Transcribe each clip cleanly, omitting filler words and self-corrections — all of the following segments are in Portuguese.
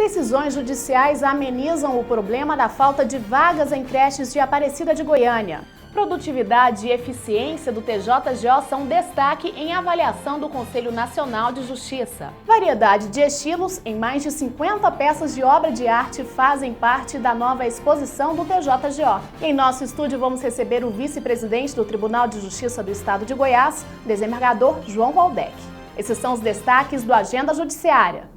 Decisões judiciais amenizam o problema da falta de vagas em creches de Aparecida de Goiânia. Produtividade e eficiência do TJGO são destaque em avaliação do Conselho Nacional de Justiça. Variedade de estilos em mais de 50 peças de obra de arte fazem parte da nova exposição do TJGO. Em nosso estúdio vamos receber o vice-presidente do Tribunal de Justiça do Estado de Goiás, desembargador João Waldeck. Esses são os destaques do Agenda Judiciária.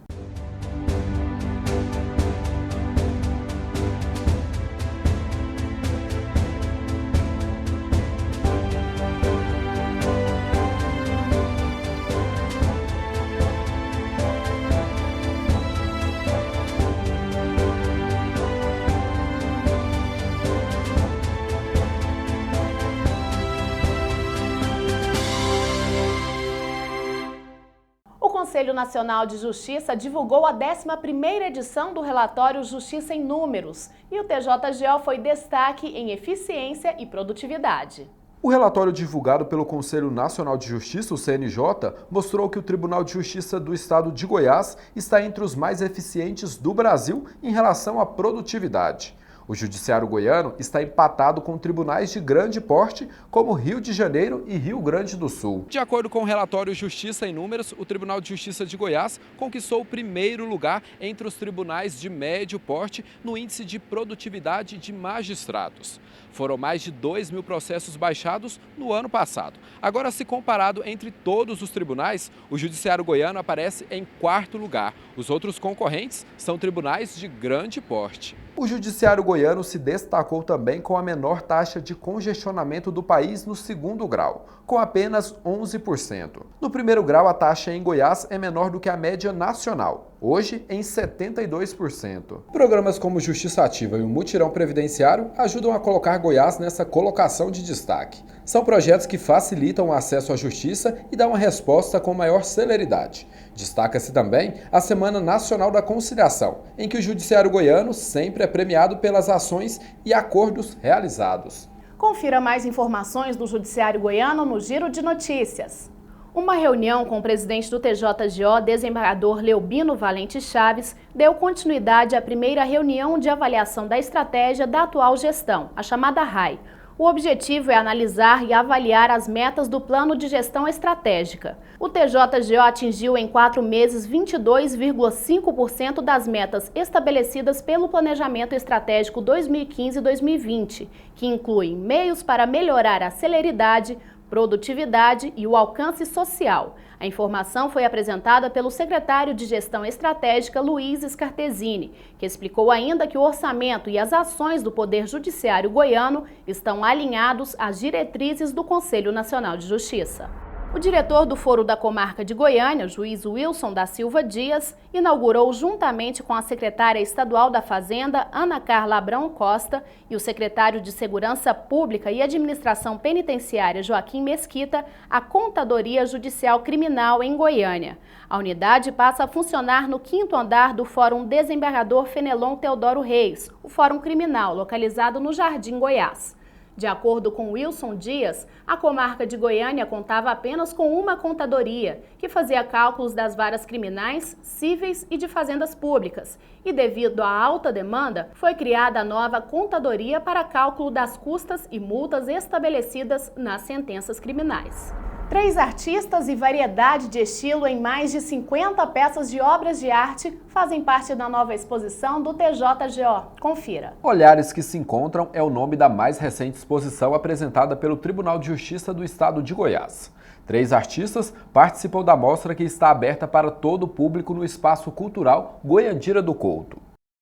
O Conselho Nacional de Justiça divulgou a 11ª edição do relatório Justiça em Números e o TJGO foi destaque em eficiência e produtividade. O relatório divulgado pelo Conselho Nacional de Justiça, o CNJ, mostrou que o Tribunal de Justiça do Estado de Goiás está entre os mais eficientes do Brasil em relação à produtividade. O Judiciário goiano está empatado com tribunais de grande porte, como Rio de Janeiro e Rio Grande do Sul. De acordo com o relatório Justiça em Números, o Tribunal de Justiça de Goiás conquistou o primeiro lugar entre os tribunais de médio porte no índice de produtividade de magistrados. Foram mais de 2.000 processos baixados no ano passado. Agora, se comparado entre todos os tribunais, o Judiciário goiano aparece em 4º lugar. Os outros concorrentes são tribunais de grande porte. O Judiciário goiano se destacou também com a menor taxa de congestionamento do país no 2º grau, com apenas 11%. No 1º grau, a taxa em Goiás é menor do que a média nacional, hoje em 72%. Programas como Justiça Ativa e o Mutirão Previdenciário ajudam a colocar Goiás nessa colocação de destaque. São projetos que facilitam o acesso à justiça e dão uma resposta com maior celeridade. Destaca-se também a Semana Nacional da Conciliação, em que o Judiciário goiano sempre é premiado pelas ações e acordos realizados. Confira mais informações do Judiciário goiano no Giro de Notícias. Uma reunião com o presidente do TJGO, desembargador Leobino Valente Chaves, deu continuidade à primeira reunião de avaliação da estratégia da atual gestão, a chamada RAI. O objetivo é analisar e avaliar as metas do Plano de Gestão Estratégica. O TJGO atingiu em 4 meses 22,5% das metas estabelecidas pelo Planejamento Estratégico 2015-2020, que incluem meios para melhorar a celeridade, produtividade e o alcance social. A informação foi apresentada pelo secretário de Gestão Estratégica, Luiz Scartesini, que explicou ainda que o orçamento e as ações do Poder Judiciário goiano estão alinhados às diretrizes do Conselho Nacional de Justiça. O diretor do Foro da Comarca de Goiânia, juiz Wilson da Silva Dias, inaugurou juntamente com a secretária estadual da Fazenda, Ana Carla Abrão Costa, e o secretário de Segurança Pública e Administração Penitenciária, Joaquim Mesquita, a Contadoria Judicial Criminal em Goiânia. A unidade passa a funcionar no 5º andar do Fórum Desembargador Fenelon Teodoro Reis, o Fórum Criminal, localizado no Jardim Goiás. De acordo com Wilson Dias, a comarca de Goiânia contava apenas com uma contadoria, que fazia cálculos das varas criminais, cíveis e de fazendas públicas. E devido à alta demanda, foi criada a nova contadoria para cálculo das custas e multas estabelecidas nas sentenças criminais. 3 artistas e variedade de estilo em mais de 50 peças de obras de arte fazem parte da nova exposição do TJGO. Confira. Olhares que se encontram é o nome da mais recente exposição apresentada pelo Tribunal de Justiça do Estado de Goiás. 3 artistas participam da mostra que está aberta para todo o público no Espaço Cultural Goiandira do Couto.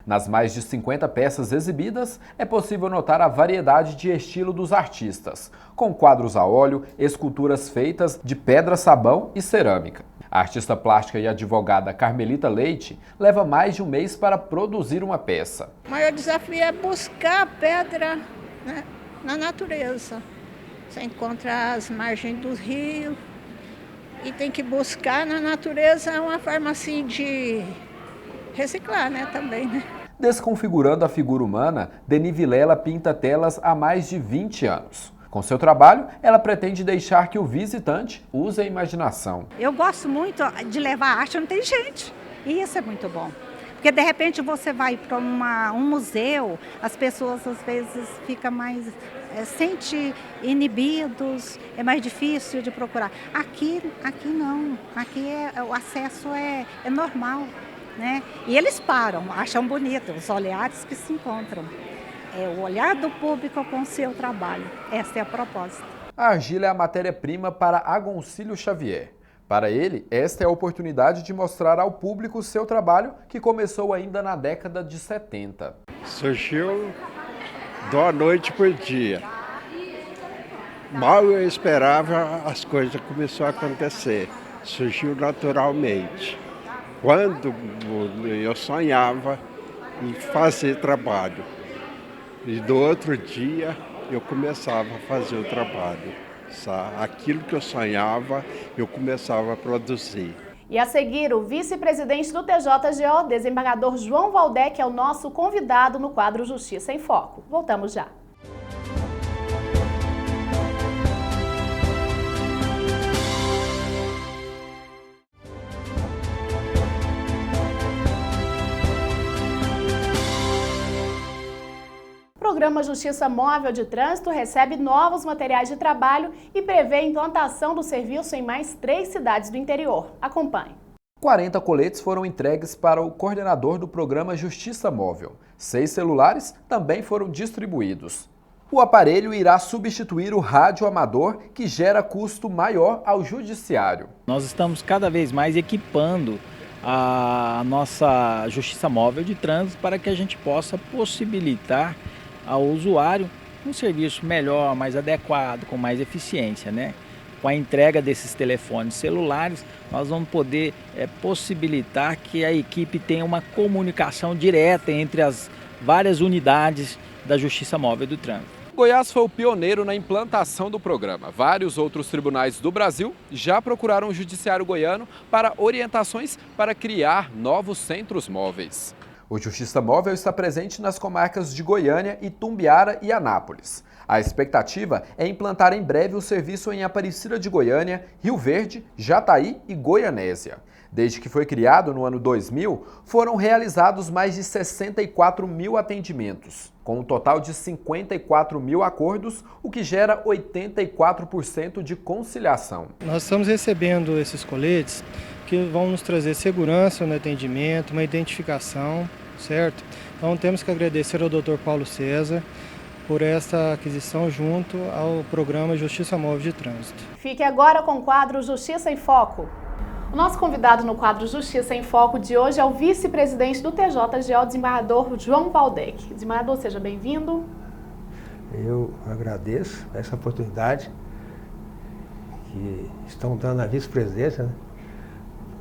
Nas mais de 50 peças exibidas, é possível notar a variedade de estilo dos artistas, com quadros a óleo, esculturas feitas de pedra-sabão e cerâmica. A artista plástica e advogada Carmelita Leite leva mais de um mês para produzir uma peça. O maior desafio é buscar a pedra, né, na natureza. Você encontra as margens do rio e tem que buscar na natureza uma forma assim de reciclar, né, também, né? Desconfigurando a figura humana, Denis Vilela pinta telas há mais de 20 anos. Com seu trabalho, ela pretende deixar que o visitante use a imaginação. Eu gosto muito de levar a arte onde tem gente, e isso é muito bom. Porque de repente você vai para um museu, as pessoas às vezes ficam mais, sente inibidos, é mais difícil de procurar. Aqui não, aqui o acesso é normal, né? E eles param, acham bonito os olhares que se encontram. É o olhar do público com o seu trabalho, essa é a proposta. A argila é a matéria-prima para Agoncílio Xavier. Para ele, esta é a oportunidade de mostrar ao público o seu trabalho, que começou ainda na década de 70. Surgiu da noite para o dia. Mal eu esperava, as coisas começaram a acontecer. Surgiu naturalmente. Quando eu sonhava em fazer trabalho. E do outro dia eu começava a fazer o trabalho. Aquilo que eu sonhava, eu começava a produzir. E a seguir, o vice-presidente do TJGO, desembargador João Valdec, é o nosso convidado no quadro Justiça em Foco. Voltamos já. O programa Justiça Móvel de Trânsito recebe novos materiais de trabalho e prevê a implantação do serviço em mais 3 cidades do interior. Acompanhe. 40 coletes foram entregues para o coordenador do programa Justiça Móvel. 6 celulares também foram distribuídos. O aparelho irá substituir o rádio amador, que gera custo maior ao judiciário. Nós estamos cada vez mais equipando a nossa Justiça Móvel de Trânsito para que a gente possa possibilitar ao usuário um serviço melhor, mais adequado, com mais eficiência, né? Com a entrega desses telefones celulares, nós vamos poder possibilitar que a equipe tenha uma comunicação direta entre as várias unidades da Justiça Móvel do Trânsito. Goiás foi o pioneiro na implantação do programa. Vários outros tribunais do Brasil já procuraram o Judiciário goiano para orientações para criar novos centros móveis. O Justiça Móvel está presente nas comarcas de Goiânia, Itumbiara e Anápolis. A expectativa é implantar em breve o serviço em Aparecida de Goiânia, Rio Verde, Jataí e Goianésia. Desde que foi criado no ano 2000, foram realizados mais de 64 mil atendimentos, com um total de 54 mil acordos, o que gera 84% de conciliação. Nós estamos recebendo esses coletes que vão nos trazer segurança no atendimento, uma identificação, certo? Então temos que agradecer ao Dr. Paulo César por essa aquisição junto ao programa Justiça Móvel de Trânsito. Fique agora com o quadro Justiça em Foco. O nosso convidado no quadro Justiça em Foco de hoje é o vice-presidente do TJGO, desembargador João Valdec. Desembargador, seja bem-vindo. Eu agradeço essa oportunidade que estão dando à vice-presidência, né?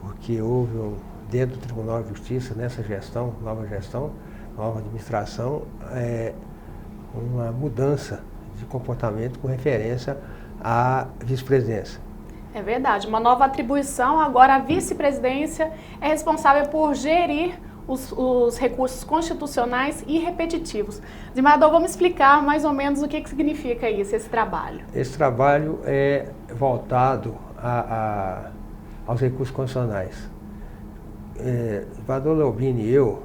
Porque houve dentro do Tribunal de Justiça, nessa gestão, nova administração, uma mudança de comportamento com referência à vice-presidência. É verdade, uma nova atribuição. Agora a vice-presidência é responsável por gerir os recursos constitucionais e repetitivos. Desembargador, vamos explicar mais ou menos o que significa isso, esse trabalho. Esse trabalho é voltado aos recursos constitucionais. Desembargador Leobini e eu,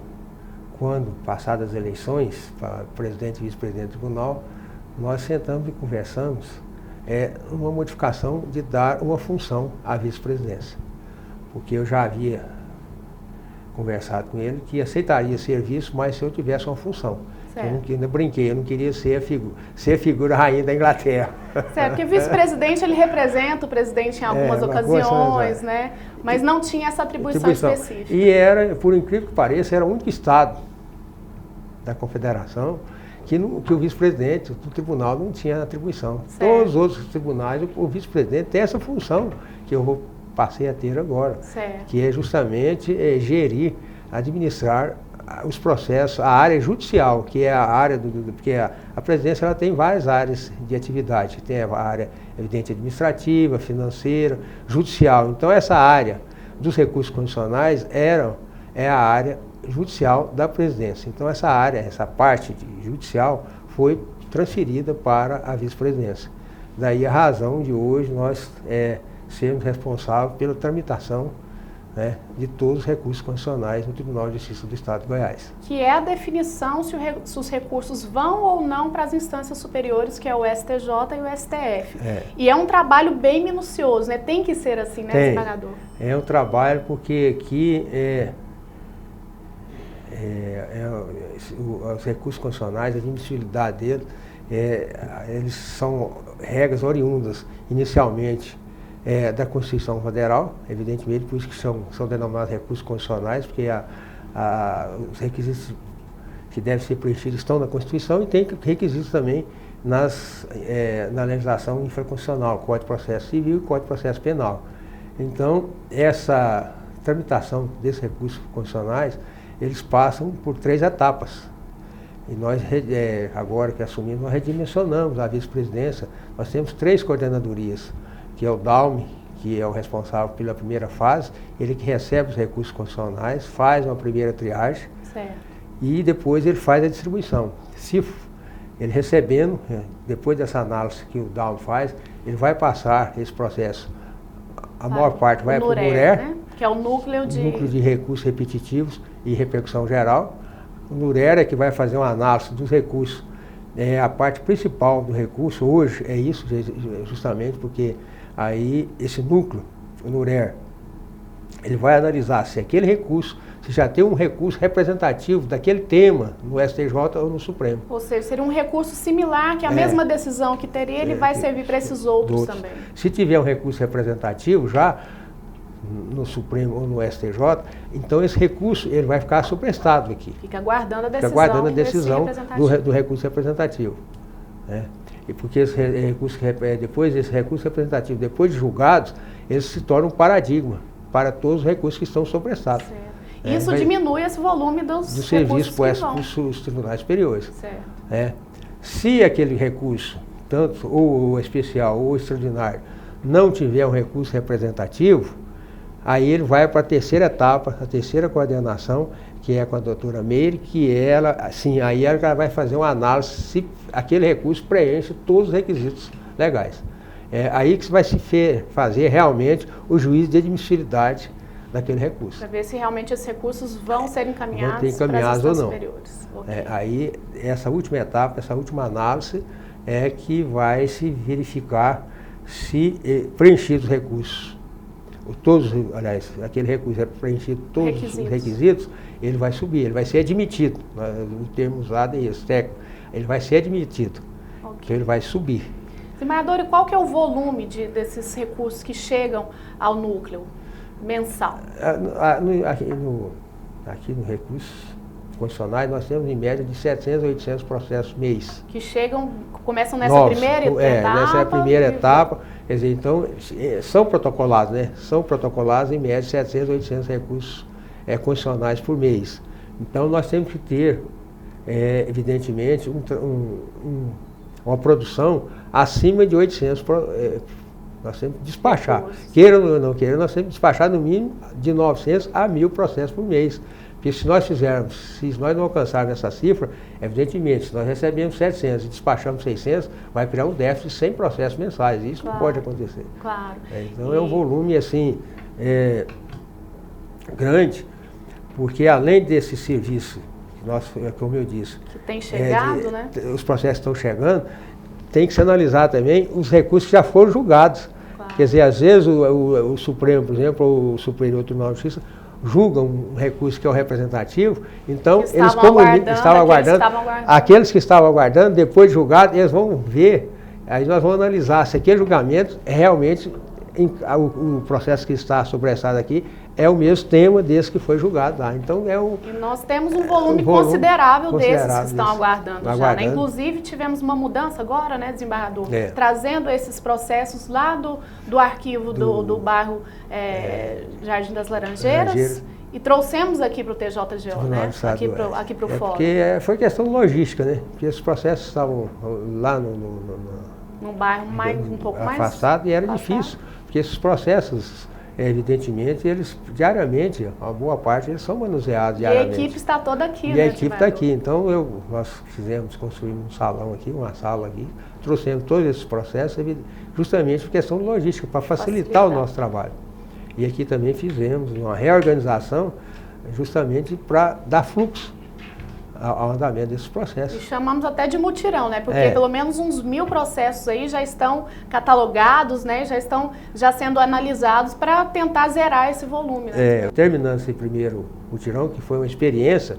quando passadas as eleições para presidente e vice-presidente do tribunal, nós sentamos e conversamos uma modificação de dar uma função à vice-presidência. Porque eu já havia conversado com ele que aceitaria serviço, mas se eu tivesse uma função. Eu brinquei, eu não queria ser a figura rainha da Inglaterra. Certo, porque o vice-presidente ele representa o presidente em algumas ocasiões, né? Mas não tinha essa atribuição específica. E era, por incrível que pareça, era o único estado da Confederação que o vice-presidente do tribunal não tinha atribuição. Certo. Todos os outros tribunais, o vice-presidente tem essa função que eu passei a ter agora, certo, que é justamente gerir, administrar os processos, a área judicial, que é a área porque a presidência ela tem várias áreas de atividade, tem a área evidente administrativa, financeira, judicial. Então essa área dos recursos constitucionais é a área judicial da presidência. Então essa parte judicial foi transferida para a vice-presidência. Daí a razão de hoje nós sermos responsáveis pela tramitação né, de todos os recursos constitucionais no Tribunal de Justiça do Estado de Goiás. Que é a definição se os recursos vão ou não para as instâncias superiores, que é o STJ e o STF. E é um trabalho bem minucioso, né? Tem que ser assim, né, desembargador? É um trabalho porque aqui os recursos constitucionais, a admissibilidade deles, eles são regras oriundas inicialmente da Constituição Federal, evidentemente, por isso que são denominados recursos constitucionais, porque os requisitos que devem ser preenchidos estão na Constituição e tem requisitos também na legislação infraconstitucional, Código de Processo Civil e Código de Processo Penal. Então, essa tramitação desses recursos constitucionais, eles passam por 3 etapas. E nós, agora que assumimos, nós redimensionamos a vice-presidência. Nós temos 3 coordenadorias, que é o DALME, que é o responsável pela primeira fase, ele que recebe os recursos constitucionais, faz uma primeira triagem e depois ele faz a distribuição. Se ele recebendo, depois dessa análise que o DALME faz, ele vai passar esse processo. A maior parte vai para o NURER, né? Que é o núcleo de recursos repetitivos e repercussão geral. O NURER é que vai fazer uma análise dos recursos. A parte principal do recurso hoje é isso, justamente porque aí esse núcleo, o NURER, ele vai analisar se aquele recurso, se já tem um recurso representativo daquele tema no STJ ou no Supremo. Ou seja, seria um recurso similar, que a mesma decisão que teria, ele vai servir para esses outros também. Se tiver um recurso representativo já no Supremo ou no STJ, então esse recurso ele vai ficar suprestado aqui. Fica aguardando a decisão, do recurso representativo. E porque esse recurso, depois desse recurso representativo, depois de julgados, eles se tornam um paradigma para todos os recursos que estão sobrestados. Isso diminui esse volume dos serviços para os tribunais superiores. Se aquele recurso, tanto ou especial ou extraordinário, não tiver um recurso representativo, aí ele vai para a terceira etapa, a terceira coordenação, que é com a doutora Meire, que ela, assim, aí ela vai fazer uma análise se aquele recurso preenche todos os requisitos legais. É aí que vai se fazer realmente o juízo de admissibilidade daquele recurso. Para ver se realmente esses recursos vão ser encaminhados para as instâncias superiores. Aí, essa última etapa, essa última análise, é que vai se verificar se preenchidos os recursos, aliás, aquele recurso é preenchido todos os requisitos, ele vai subir, ele vai ser admitido. O termo usado é esse, técnico. Ele vai ser admitido, então ele vai subir. Desembargador, e qual que é o volume desses recursos que chegam ao núcleo mensal? Aqui no recurso constitucionais nós temos em média de 700 a 800 processos mês. Que começam nessa primeira etapa? Nessa é a primeira etapa. Quer dizer, então, são protocolados, né? São protocolados em média 700 a 800 recursos constitucionais por mês. Então, nós temos que ter, evidentemente, uma produção acima de 800. Nós temos que despachar. Queira ou não queira, nós temos que despachar no mínimo de 900 a 1.000 processos por mês. Porque se nós não alcançarmos essa cifra, evidentemente, se nós recebemos 700 e despachamos 600, vai criar um déficit de 100 processos mensais. Isso não pode acontecer. Claro. Então é um volume assim grande, porque além desse serviço, como eu disse, que tem chegado, né? Os processos estão chegando, tem que se analisar também os recursos que já foram julgados. Claro. Quer dizer, às vezes o Supremo, por exemplo, ou o Superior Tribunal de Justiça, julgam um recurso que é o representativo, então eles estavam aguardando, aqueles que estavam aguardando, depois de julgado, eles vão ver, aí nós vamos analisar se aquele julgamento é realmente, o processo que está sobressado aqui, é o mesmo tema desse que foi julgado lá. Então E nós temos um volume considerável desses que estão aguardando já, né? Inclusive tivemos uma mudança agora, né, desembargador? Trazendo esses processos lá do arquivo do bairro Jardim das Laranjeiras e trouxemos aqui para o TJGO, né? Aqui para o fórum. Porque foi questão logística, né? Porque esses processos estavam lá num bairro um pouco mais afastado e era difícil, porque esses processos, evidentemente, eles diariamente, uma boa parte, eles são manuseados diariamente. E a equipe está toda aqui, né? E a equipe está aqui. Então, nós construímos um salão aqui, uma sala aqui, trouxemos todos esses processos, justamente por questão de logística, para facilitar o nosso trabalho. E aqui também fizemos uma reorganização justamente para dar fluxo ao andamento desses processos. E chamamos até de mutirão, né? Porque pelo menos uns 1000 processos aí já estão catalogados, né? Já sendo analisados para tentar zerar esse volume. Né? Terminando esse primeiro mutirão, que foi uma experiência,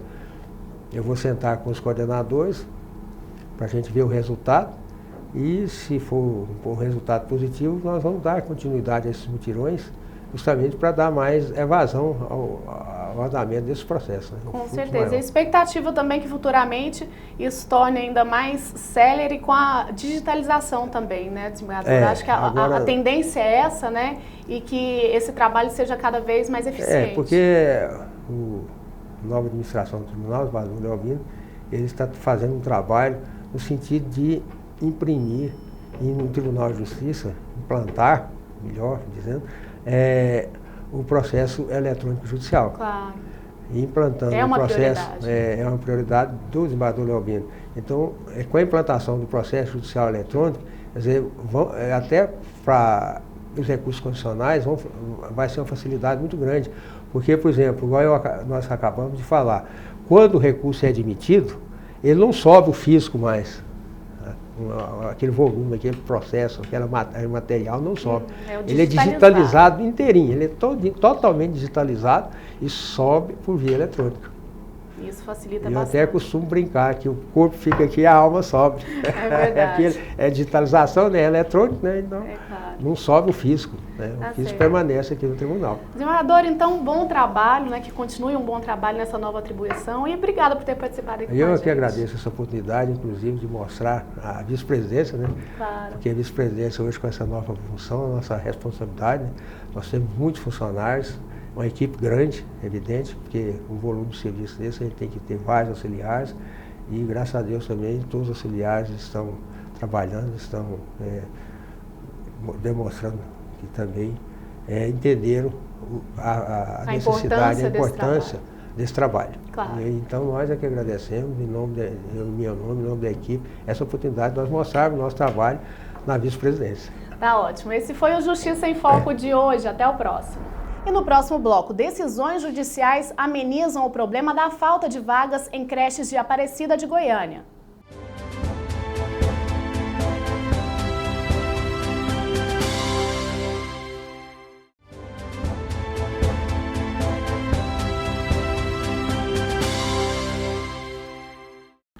eu vou sentar com os coordenadores para a gente ver o resultado e, se for um resultado positivo, nós vamos dar continuidade a esses mutirões, justamente para dar mais evasão ao andamento desse processo. Né? Com certeza. E a expectativa também que futuramente isso torne ainda mais célere com a digitalização também, né, desembargador? Acho que a tendência é essa, né? E que esse trabalho seja cada vez mais eficiente. Porque a nova administração do Tribunal, o desembargador Leobino, ele está fazendo um trabalho no sentido de imprimir e no Tribunal de Justiça, implantar, melhor dizendo, o processo eletrônico judicial. Claro. E implantando o processo, é uma prioridade do desembargador Leobino. Então, com a implantação do processo judicial eletrônico, quer dizer, até para os recursos constitucionais vai ser uma facilidade muito grande. Porque, por exemplo, igual nós acabamos de falar, quando o recurso é admitido, ele não sobe o físico mais. Aquele volume, aquele processo, aquele material não sobe. Ele é digitalizado inteirinho, ele é totalmente digitalizado e sobe por via eletrônica. Isso facilita bastante. bastante. Eu até costumo brincar que o corpo fica aqui e a alma sobe. É verdade. É digitalização, né? É eletrônico, né? Então, claro. Não sobe o físico. Né? Tá o físico certo. permanece aqui no tribunal. Desembargador, então, bom trabalho, né? Que continue um bom trabalho nessa nova atribuição e obrigada por ter participado aqui com a gente. Eu que agradeço essa oportunidade, inclusive, de mostrar a vice-presidência, né? Claro. Porque a vice-presidência hoje, com essa nova função, a nossa responsabilidade, né? Nós temos muitos funcionários, uma equipe grande, evidente, porque um volume de serviço desse, a gente tem que ter vários auxiliares e, graças a Deus, também todos os auxiliares estão trabalhando, estão demonstrando que também entenderam a necessidade, a importância desse trabalho. Claro. Então, nós é que agradecemos, em meu nome, em nome da equipe, essa oportunidade de nós mostrarmos o nosso trabalho na vice-presidência. Tá ótimo. Esse foi o Justiça em Foco de hoje. Até o próximo. E no próximo bloco, decisões judiciais amenizam o problema da falta de vagas em creches de Aparecida de Goiânia.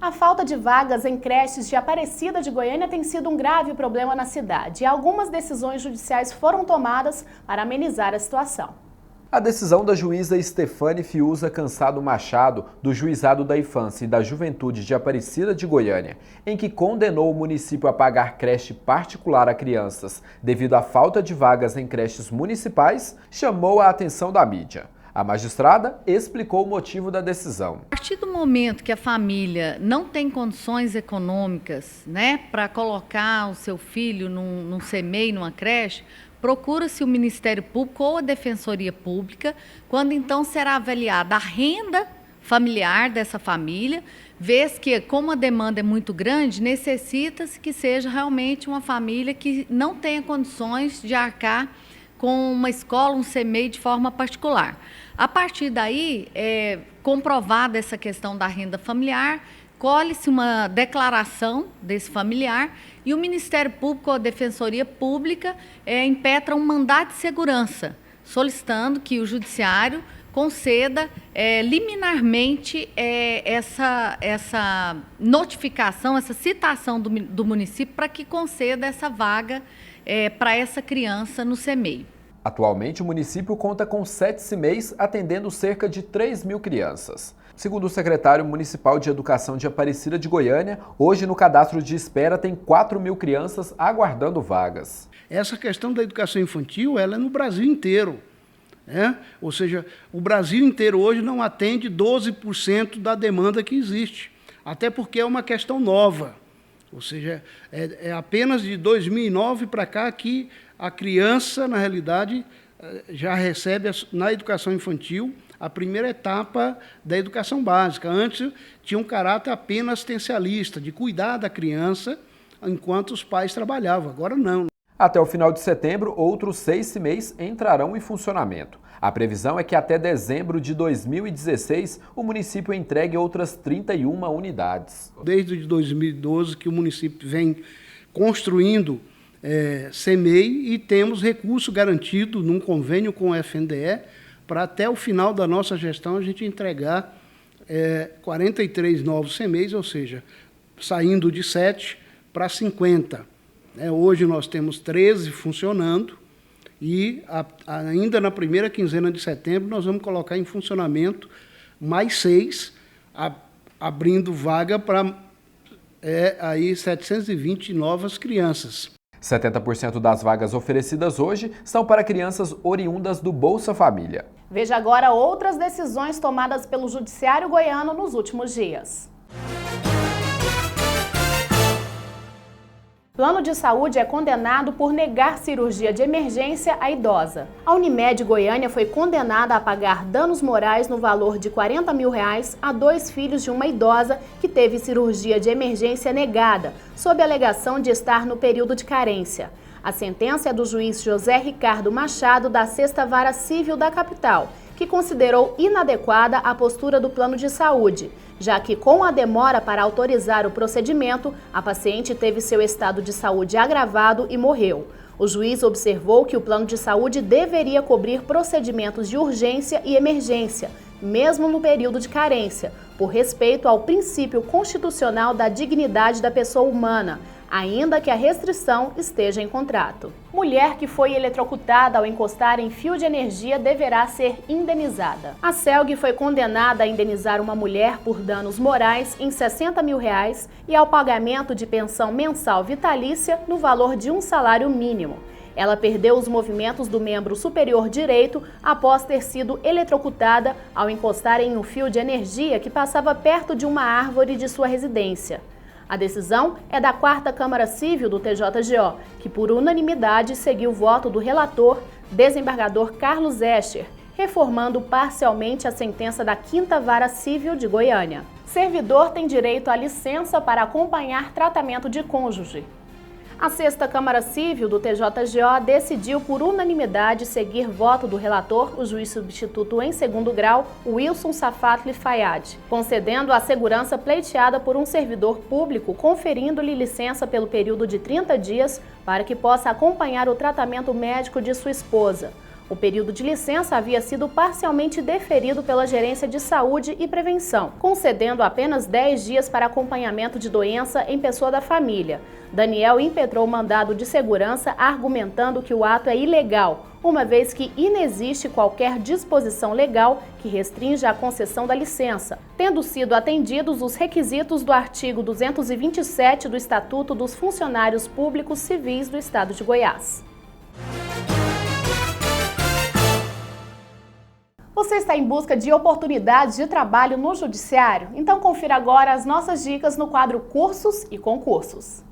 A falta de vagas em creches de Aparecida de Goiânia tem sido um grave problema na cidade e algumas decisões judiciais foram tomadas para amenizar a situação. A decisão da juíza Stefane Fiuza Cansado Machado, do Juizado da Infância e da Juventude de Aparecida de Goiânia, em que condenou o município a pagar creche particular a crianças devido à falta de vagas em creches municipais, chamou a atenção da mídia. A magistrada explicou o motivo da decisão. A partir do momento que a família não tem condições econômicas, né, para colocar o seu filho num CMEI, numa creche, procura-se o Ministério Público ou a Defensoria Pública, quando então será avaliada a renda familiar dessa família, vez que, como a demanda é muito grande, necessita-se que seja realmente uma família que não tenha condições de arcar com uma escola, um CMEI de forma particular. A partir daí, comprovada essa questão da renda familiar, colhe-se uma declaração desse familiar e o Ministério Público ou a Defensoria Pública impetra um mandado de segurança, solicitando que o Judiciário conceda liminarmente essa notificação, essa citação do município para que conceda essa vaga para essa criança no CMEI. Atualmente, o município conta com 7 CMEIs, atendendo cerca de 3.000 crianças. Segundo o secretário municipal de Educação de Aparecida de Goiânia, hoje no cadastro de espera tem 4.000 crianças aguardando vagas. Essa questão da educação infantil, ela é no Brasil inteiro. Ou seja, o Brasil inteiro hoje não atende 12% da demanda que existe, até porque é uma questão nova. Ou seja, é apenas de 2009 para cá que a criança, na realidade, já recebe na educação infantil a primeira etapa da educação básica. Antes tinha um caráter apenas assistencialista, de cuidar da criança enquanto os pais trabalhavam. Agora não. Até o final de setembro, outros 6 CMEIs entrarão em funcionamento. A previsão é que até dezembro de 2016, o município entregue outras 31 unidades. Desde 2012 que o município vem construindo CMEI e temos recurso garantido num convênio com o FNDE para até o final da nossa gestão a gente entregar 43 novos CMEIs, ou seja, saindo de 7 para 50. Hoje nós temos 13 funcionando e ainda na primeira quinzena de setembro nós vamos colocar em funcionamento mais 6, abrindo vaga para 720 novas crianças. 70% das vagas oferecidas hoje são para crianças oriundas do Bolsa Família. Veja agora outras decisões tomadas pelo Judiciário goiano nos últimos dias. Plano de saúde é condenado por negar cirurgia de emergência à idosa. A Unimed Goiânia foi condenada a pagar danos morais no valor de R$40 mil a 2 filhos de uma idosa que teve cirurgia de emergência negada, sob a alegação de estar no período de carência. A sentença é do juiz José Ricardo Machado, da 6ª Vara Civil da capital, que considerou inadequada a postura do plano de saúde, já que com a demora para autorizar o procedimento, a paciente teve seu estado de saúde agravado e morreu. O juiz observou que o plano de saúde deveria cobrir procedimentos de urgência e emergência, mesmo no período de carência, por respeito ao princípio constitucional da dignidade da pessoa humana, ainda que a restrição esteja em contrato. Mulher que foi eletrocutada ao encostar em fio de energia deverá ser indenizada. A CELG foi condenada a indenizar uma mulher por danos morais em R$60 mil e ao pagamento de pensão mensal vitalícia no valor de um salário mínimo. Ela perdeu os movimentos do membro superior direito após ter sido eletrocutada ao encostar em um fio de energia que passava perto de uma árvore de sua residência. A decisão é da 4ª Câmara Civil do TJGO, que por unanimidade seguiu o voto do relator, desembargador Carlos Escher, reformando parcialmente a sentença da 5ª Vara Civil de Goiânia. Servidor tem direito à licença para acompanhar tratamento de cônjuge. A 6ª Câmara Civil do TJGO decidiu por unanimidade seguir voto do relator, o juiz substituto em 2º grau, Wilson Safatli Fayad, concedendo a segurança pleiteada por um servidor público, conferindo-lhe licença pelo período de 30 dias para que possa acompanhar o tratamento médico de sua esposa. O período de licença havia sido parcialmente deferido pela Gerência de Saúde e Prevenção, concedendo apenas 10 dias para acompanhamento de doença em pessoa da família. Daniel impetrou o mandado de segurança argumentando que o ato é ilegal, uma vez que inexiste qualquer disposição legal que restrinja a concessão da licença, tendo sido atendidos os requisitos do artigo 227 do Estatuto dos Funcionários Públicos Civis do Estado de Goiás. Você está em busca de oportunidades de trabalho no Judiciário? Então confira agora as nossas dicas no quadro Cursos e Concursos.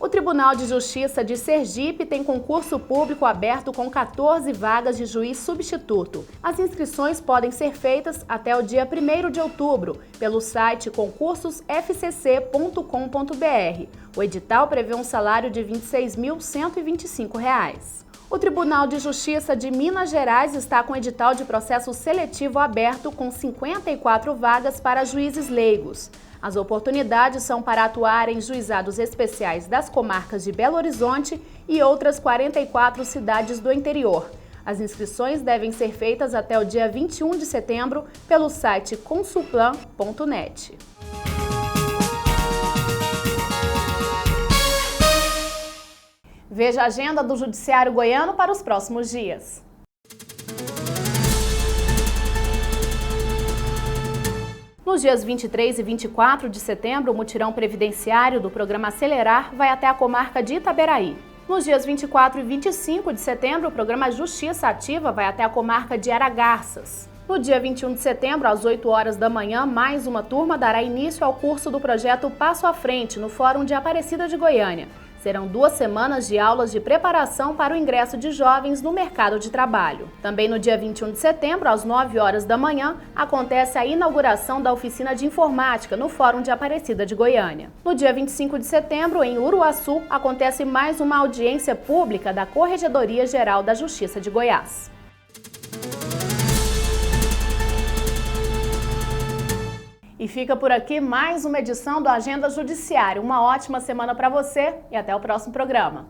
O Tribunal de Justiça de Sergipe tem concurso público aberto com 14 vagas de juiz substituto. As inscrições podem ser feitas até o dia 1º de outubro pelo site concursosfcc.com.br. O edital prevê um salário de R$ 26.125. O Tribunal de Justiça de Minas Gerais está com edital de processo seletivo aberto com 54 vagas para juízes leigos. As oportunidades são para atuar em juizados especiais das comarcas de Belo Horizonte e outras 44 cidades do interior. As inscrições devem ser feitas até o dia 21 de setembro pelo site consulplan.net. Veja a agenda do Judiciário Goiano para os próximos dias. Nos dias 23 e 24 de setembro, o mutirão previdenciário do programa Acelerar vai até a comarca de Itaberaí. Nos dias 24 e 25 de setembro, o programa Justiça Ativa vai até a comarca de Aragarças. No dia 21 de setembro, às 8 horas da manhã, mais uma turma dará início ao curso do projeto Passo à Frente, no Fórum de Aparecida de Goiânia. Serão 2 semanas de aulas de preparação para o ingresso de jovens no mercado de trabalho. Também no dia 21 de setembro, às 9 horas da manhã, acontece a inauguração da oficina de informática no Fórum de Aparecida de Goiânia. No dia 25 de setembro, em Uruaçu, acontece mais uma audiência pública da Corregedoria Geral da Justiça de Goiás. E fica por aqui mais uma edição do Agenda Judiciária. Uma ótima semana para você e até o próximo programa.